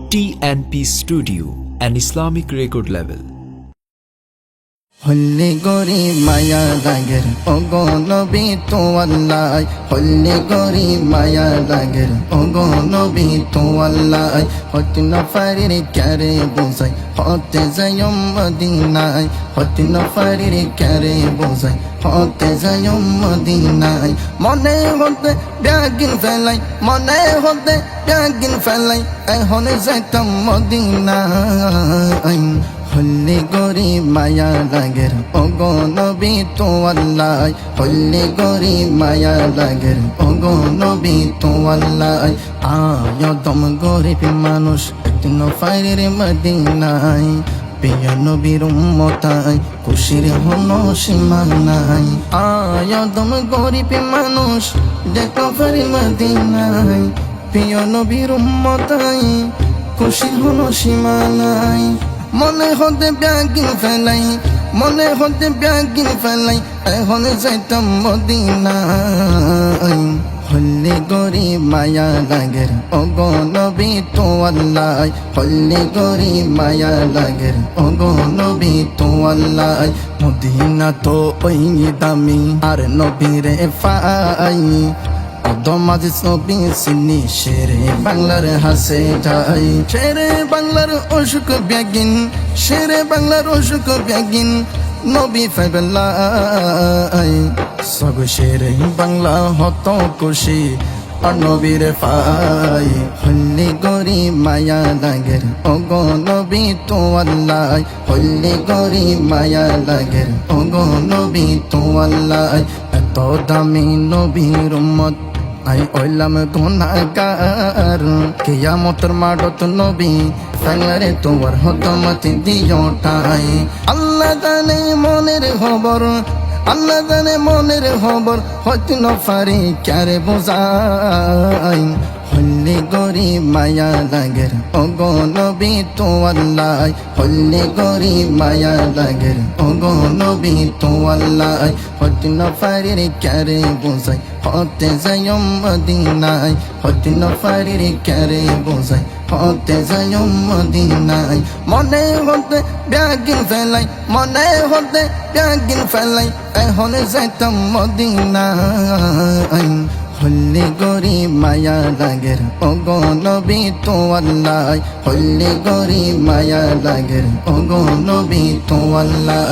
TNP Studio, an Islamic record label. হল্লি গরি মায়া লাগের ওগো নবী তো আল্লাহ হল্লি গরি মায়া লাগের ওগো নবী তো আল্লাহ হতে নফারির ক্যারে বোঝাই হতে যাই মদিনায় হতে নফারির ক্যারে বোঝাই হতে যাই মদিনায় মনে হতে ব্যাগিন ফেলাই মনে হতে ব্যাগিন ফেলাই এখন যাইতাম মদিনায় হল্লি গরি মায়া লাগের ওগো নবী তো আল্লাহ হল্লি গরি মায়া লাগের ওগো নবী তো আল্লাহ আয়দম গরিব মানুষ একদিন ফাইরের মদিনায় প্রিয় নবীর উম্মতায় খুশির হলো সীমা নাই আয়দম গরিব মানুষ দেখো ফাইরের মদিনায় প্রিয় নবীর উম্মতায় খুশির হলো সীমা নাই মনে হতে ব্যাগিন ফেলাই মনে হতে ব্যাগিন ফেলাই এখন যাইতাম মদিনায় হল্লি গরি মায়া লাগের ওগো নবী তো আল্লাহ হল্লি গরি মায়া লাগের ওগো নবী তো আল্লাহ মদিনা তো ওই দামি আর নবীরে পাই দমাজি নবী সিনি শেরে বাংলার হাসে যাই শেরে বাংলার অসুখ ব্যাগিন শেরে বাংলার অসুখ ব্যাগিন নবী ফাইবেলাই সব শেরে বাংলা হত খুশি আর নবীর পাই হল্লি গরি মায়া লাগের ওগো নবী তো আল্লাহ হল্লি গরি মায়া লাগের ওগো নবী তো আল্লাহ এত দামি নবীর উম্মত আই ওইলাম গুনাহগার কিয়ামতের মাঠত নবী ফাইলারে তোমার হতমতি দিওটাই আল্লাহ জানে মনের খবর আল্লাহ জানে মনের খবর হইতে ন পারি ক্যারে বোঝাই হল্লি গরি মায়া লাগের ওগো নবী তো আল্লাহ হল্লি গরি মায়া লাগের ওগো নবী তো আল্লাহ হইতে ন পারি ক্যারে বোঝাই হতে যাই মদিনায় হতে ন পারি ক্যারে বোঝাই হতে যাই মদিনায় মনে হতে ব্যাগিন ফেলাই মনে হতে ব্যাগিন ফেলাই এখন যাইতাম মদিনায় হল্লি গরি মায়া লাগের ওগো নবী তো আল্লাহ হল্লি গরি মায়া লাগের ওগো নবী তো আল্লাহ